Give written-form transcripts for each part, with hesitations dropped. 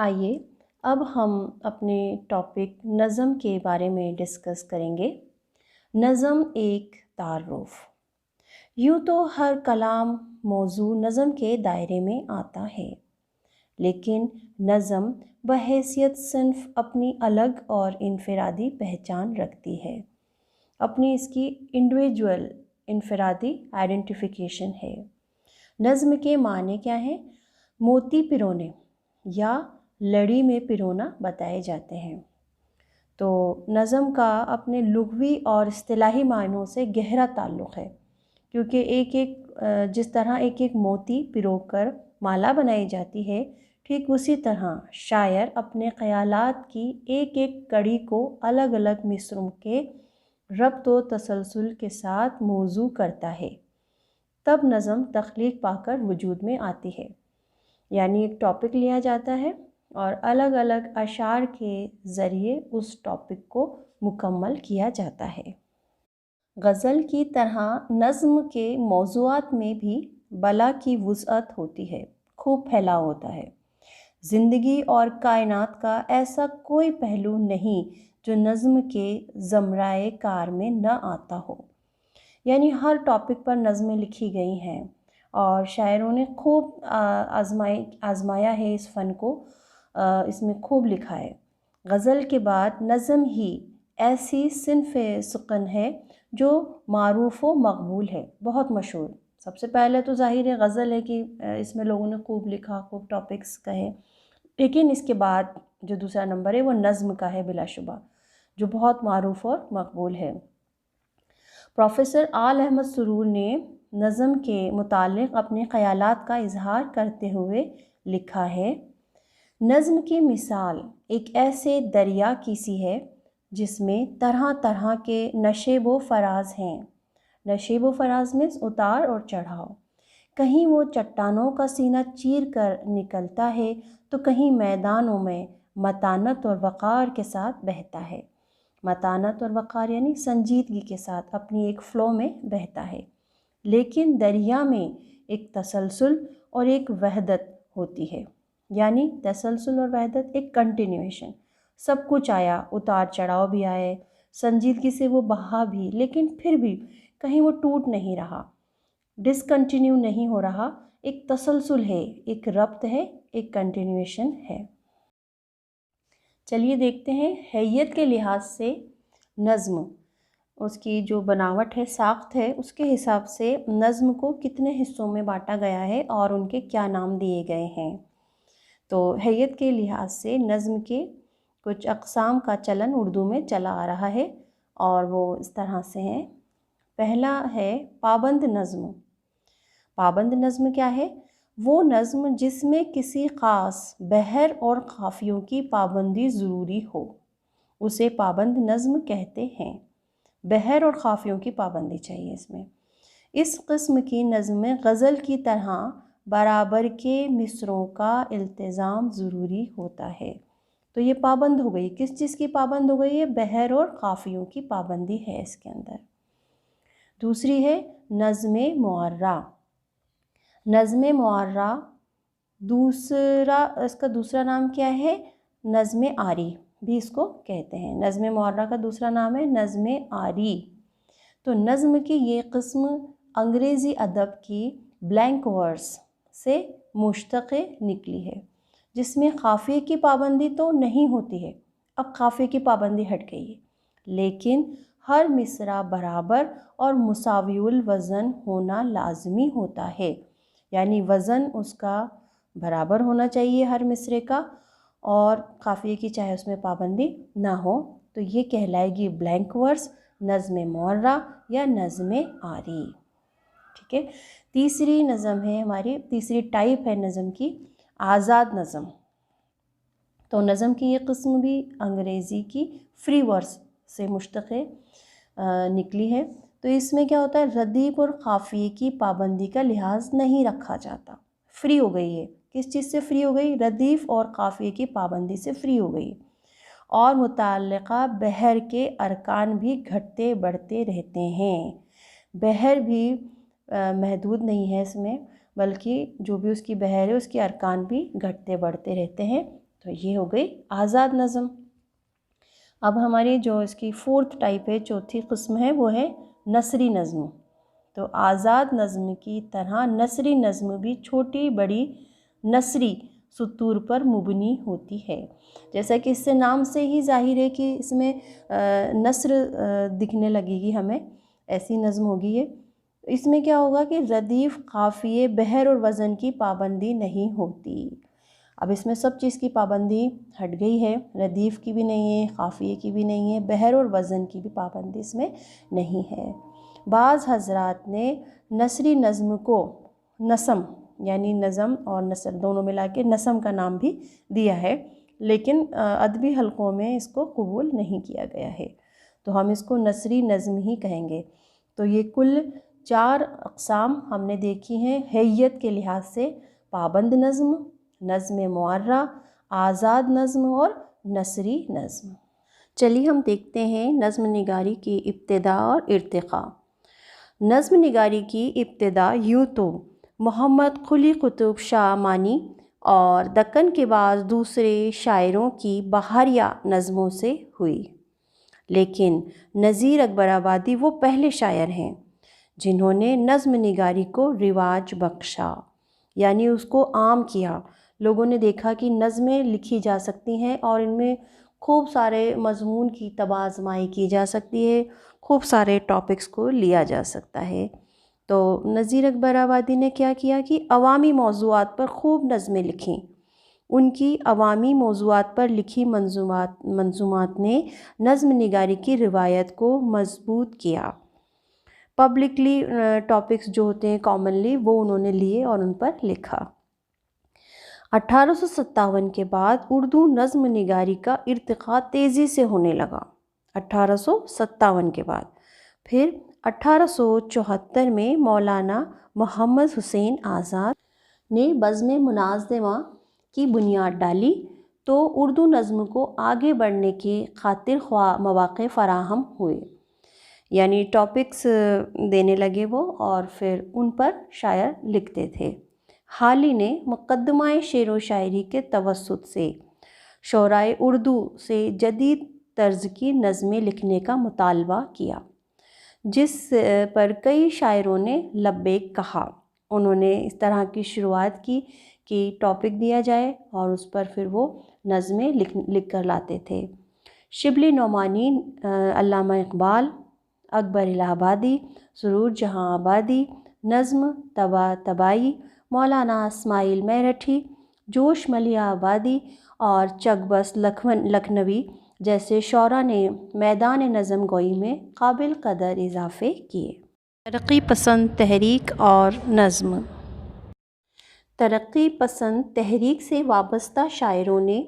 آئیے اب ہم اپنے ٹاپک نظم کے بارے میں ڈسکس کریں گے۔ نظم ایک تعارف۔ یوں تو ہر کلام موضوع نظم کے دائرے میں آتا ہے، لیکن نظم بحیثیت صنف اپنی الگ اور انفرادی پہچان رکھتی ہے، اپنی اس کی انڈیویجول انفرادی آئیڈینٹیفیکیشن ہے۔ نظم کے معنی کیا ہیں؟ موتی پرونے یا لڑی میں پرونا بتائے جاتے ہیں۔ تو نظم کا اپنے لغوی اور اصطلاحی معنوں سے گہرا تعلق ہے، کیونکہ جس طرح ایک ایک موتی پرو کر مالا بنائی جاتی ہے، ٹھیک اسی طرح شاعر اپنے خیالات کی ایک ایک کڑی کو الگ الگ مصروں کے ربط و تسلسل کے ساتھ موضوع کرتا ہے، تب نظم تخلیق پا کر وجود میں آتی ہے۔ یعنی ایک ٹاپک لیا جاتا ہے اور الگ الگ اشعار کے ذریعے اس ٹاپک کو مکمل کیا جاتا ہے۔ غزل کی طرح نظم کے موضوعات میں بھی بلا کی وسعت ہوتی ہے، خوب پھیلاؤ ہوتا ہے۔ زندگی اور کائنات کا ایسا کوئی پہلو نہیں جو نظم کے زمرۂ کار میں نہ آتا ہو۔ یعنی ہر ٹاپک پر نظمیں لکھی گئی ہیں اور شاعروں نے خوب آزمایا ہے اس فن کو، اس میں خوب لکھا ہے۔ غزل کے بعد نظم ہی ایسی صنف سخن ہے جو معروف و مقبول ہے، بہت مشہور۔ سب سے پہلے تو ظاہر ہے غزل ہے کہ اس میں لوگوں نے خوب لکھا، خوب ٹاپکس کہے، لیکن اس کے بعد جو دوسرا نمبر ہے وہ نظم کا ہے بلا شبہ، جو بہت معروف اور مقبول ہے۔ پروفیسر آل احمد سرور نے نظم کے متعلق اپنے خیالات کا اظہار کرتے ہوئے لکھا ہے، نظم کی مثال ایک ایسے دریا کی سی ہے جس میں طرح طرح کے نشیب و فراز ہیں۔ نشیب و فراز میں اتار اور چڑھاؤ، کہیں وہ چٹانوں کا سینہ چیر کر نکلتا ہے تو کہیں میدانوں میں متانت اور وقار کے ساتھ بہتا ہے۔ متانت اور وقار یعنی سنجیدگی کے ساتھ اپنی ایک فلو میں بہتا ہے، لیکن دریا میں ایک تسلسل اور ایک وحدت ہوتی ہے۔ یعنی تسلسل اور وحدت، ایک کنٹینیویشن، سب کچھ آیا، اتار چڑھاؤ بھی آئے، سنجیدگی سے وہ بہا بھی، لیکن پھر بھی کہیں وہ ٹوٹ نہیں رہا، ڈسکنٹینیو نہیں ہو رہا، ایک تسلسل ہے، ایک ربط ہے، ایک کنٹینیویشن ہے۔ چلیے دیکھتے ہیں حیت کے لحاظ سے نظم، اس کی جو بناوٹ ہے، ساخت ہے، اس کے حساب سے نظم کو کتنے حصوں میں بانٹا گیا ہے اور ان کے کیا نام دیے گئے ہیں۔ تو حیت کے لحاظ سے نظم کے کچھ اقسام کا چلن اردو میں چلا آ رہا ہے اور وہ اس طرح سے ہیں۔ پہلا ہے پابند نظم۔ پابند نظم کیا ہے؟ وہ نظم جس میں کسی خاص بحر اور قافیوں کی پابندی ضروری ہو، اسے پابند نظم کہتے ہیں۔ بحر اور قافیوں کی پابندی چاہیے اس میں۔ اس قسم کی نظم میں غزل کی طرح برابر کے مصروں کا التزام ضروری ہوتا ہے۔ تو یہ پابند ہو گئی، کس چیز کی پابند ہو گئی ہے؟ بحر اور قافیوں کی پابندی ہے اس کے اندر۔ دوسری ہے نظم معرہ۔ نظم معرہ اس کا دوسرا نام کیا ہے؟ نظم آری بھی اس کو کہتے ہیں۔ نظم معرہ کا دوسرا نام ہے نظم آری۔ تو نظم کی یہ قسم انگریزی ادب کی بلینک ورس سے مشتق نکلی ہے، جس میں قافیے کی پابندی تو نہیں ہوتی ہے، اب قافیے کی پابندی ہٹ گئی ہے، لیکن ہر مصرع برابر اور مساوی الوزن ہونا لازمی ہوتا ہے۔ یعنی وزن اس کا برابر ہونا چاہیے ہر مصرعے کا، اور قافیے کی چاہے اس میں پابندی نہ ہو، تو یہ کہلائے گی بلینک ورس، نظم معرہ یا نظم آری۔ ٹھیک ہے۔ تیسری نظم ہے ہماری، تیسری ٹائپ ہے نظم کی، آزاد نظم۔ تو نظم کی یہ قسم بھی انگریزی کی فری ورس سے مشتق نکلی ہے۔ تو اس میں کیا ہوتا ہے؟ ردیف اور قافیے کی پابندی کا لحاظ نہیں رکھا جاتا، فری ہو گئی ہے۔ کس چیز سے فری ہو گئی؟ ردیف اور قافیے کی پابندی سے فری ہو گئی، اور متعلقہ بحر کے ارکان بھی گھٹتے بڑھتے رہتے ہیں۔ بحر بھی محدود نہیں ہے اس میں، بلکہ جو بھی اس کی بحر ہے اس کے ارکان بھی گھٹتے بڑھتے رہتے ہیں۔ تو یہ ہو گئی آزاد نظم۔ اب ہماری جو اس کی 4تھ ٹائپ ہے، چوتھی قسم ہے، وہ ہے نثری نظم۔ تو آزاد نظم کی طرح نثری نظم بھی چھوٹی بڑی نثری سطور پر مبنی ہوتی ہے۔ جیسا کہ اس سے نام سے ہی ظاہر ہے کہ اس میں نثر دکھنے لگے گی ہمیں، ایسی نظم ہوگی یہ۔ اس میں کیا ہوگا کہ ردیف، قافیے، بحر اور وزن کی پابندی نہیں ہوتی۔ اب اس میں سب چیز کی پابندی ہٹ گئی ہے، ردیف کی بھی نہیں ہے، قافیے کی بھی نہیں ہے، بحر اور وزن کی بھی پابندی اس میں نہیں ہے۔ بعض حضرات نے نثری نظم کو نثم، یعنی نظم اور نثر دونوں ملا کے نظم کا نام بھی دیا ہے، لیکن ادبی حلقوں میں اس کو قبول نہیں کیا گیا ہے، تو ہم اس کو نثری نظم ہی کہیں گے۔ تو یہ کل 4 اقسام ہم نے دیکھی ہیں حیت کے لحاظ سے: پابند نظم، نظم معرہ، آزاد نظم اور نثری نظم۔ چلیے ہم دیکھتے ہیں نظم نگاری کی ابتدا اور ارتقاء۔ نظم نگاری کی ابتدا یوں تو محمد قلی قطب شاہ مانی اور دکن کے بعض دوسرے شاعروں کی بہاریہ نظموں سے ہوئی، لیکن نذیر اکبر آبادی وہ پہلے شاعر ہیں جنہوں نے نظم نگاری کو رواج بخشا، یعنی اس کو عام کیا۔ لوگوں نے دیکھا کہ نظمیں لکھی جا سکتی ہیں اور ان میں خوب سارے مضمون کی طبع آزمائی کی جا سکتی ہے، خوب سارے ٹاپکس کو لیا جا سکتا ہے۔ تو نذیر اکبر آبادی نے کیا کیا کہ عوامی موضوعات پر خوب نظمیں لکھیں۔ ان کی عوامی موضوعات پر لکھی منظومات نے نظم نگاری کی روایت کو مضبوط کیا۔ پبلکلی ٹاپکس جو ہوتے ہیں کامنلی، وہ انہوں نے لیے اور ان پر لکھا۔ 1857 کے بعد اردو نظم نگاری کا ارتقاء تیزی سے ہونے لگا۔ 1857 کے بعد پھر 1874 میں مولانا محمد حسین آزاد نے بزم مناظمہ کی بنیاد ڈالی، تو اردو نظم کو آگے بڑھنے کی خاطر خواہ مواقع فراہم ہوئے، یعنی ٹاپکس دینے لگے وہ اور پھر ان پر شاعر لکھتے تھے۔ حالی نے مقدمہ شعر و شاعری کے توسط سے شعرائے اردو سے جدید طرز کی نظمیں لکھنے کا مطالبہ کیا، جس پر کئی شاعروں نے لبیک کہا۔ انہوں نے اس طرح کی شروعات کی کہ ٹاپک دیا جائے اور اس پر پھر وہ نظمیں لکھ کر لاتے تھے۔ شبلی نعمانی، علامہ اقبال، اکبر الہ آبادی، سرور جہاں آبادی، نظم طباطبائی، مولانا اسماعیل میرٹھی، جوش ملیح آبادی اور چکبص لکھنوی جیسے شعراء نے میدان نظم گوئی میں قابل قدر اضافے کیے۔ ترقی پسند تحریک اور نظم۔ ترقی پسند تحریک سے وابستہ شاعروں نے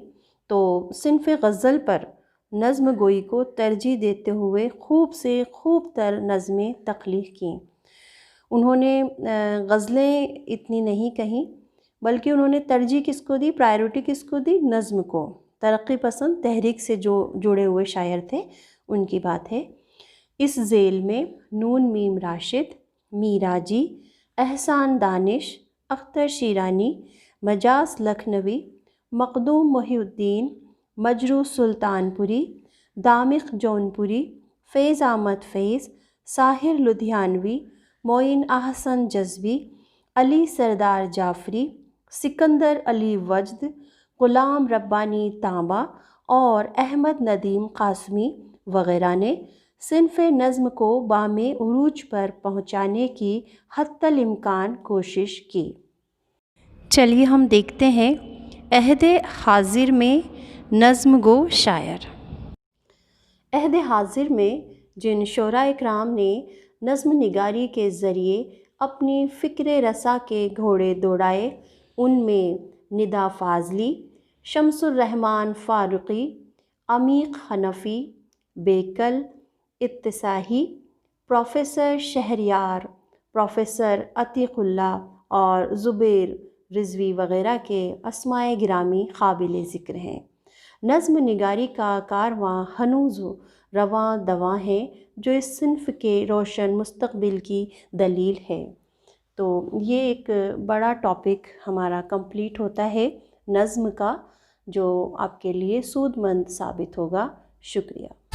تو صنف غزل پر نظم گوئی کو ترجیح دیتے ہوئے خوب سے خوب تر نظمیں تخلیق کیں۔ انہوں نے غزلیں اتنی نہیں کہیں، بلکہ انہوں نے ترجیح کس کو دی، پرائیورٹی کس کو دی؟ نظم کو۔ ترقی پسند تحریک سے جو جڑے ہوئے شاعر تھے ان کی بات ہے۔ اس ذیل میں نون میم راشد، میراجی، احسان دانش، اختر شیرانی، مجاز لکھنوی، مخدوم محی الدین، مجروح سلطان پوری، دامغ جونپوری، فیض احمد فیض، ساحر لدھیانوی، معین احسن جزوی، علی سردار جعفری، سکندر علی وجد، غلام ربانی تانبا اور احمد ندیم قاسمی وغیرہ نے صنف نظم کو بام عروج پر پہنچانے کی حتی الامکان کوشش کی۔ چلیے ہم دیکھتے ہیں عہد حاضر میں نظم گو شاعر۔ عہد حاضر میں جن شعراء اکرام نے نظم نگاری کے ذریعے اپنی فکر رسا کے گھوڑے دوڑائے، ان میں ندا فاضلی، شمس الرحمن فاروقی، عمیق حنفی، بیکل، اتساہی، پروفیسر شہریار، پروفیسر عتیق اللہ اور زبیر رضوی وغیرہ کے اسمائے گرامی قابل ذکر ہیں۔ نظم نگاری کا کارواں ہنوز رواں دواں ہے، جو اس صنف کے روشن مستقبل کی دلیل ہے۔ تو یہ ایک بڑا ٹاپک ہمارا کمپلیٹ ہوتا ہے نظم کا۔ جو آپ کے لیے سود مند ثابت ہوگا۔ شکریہ۔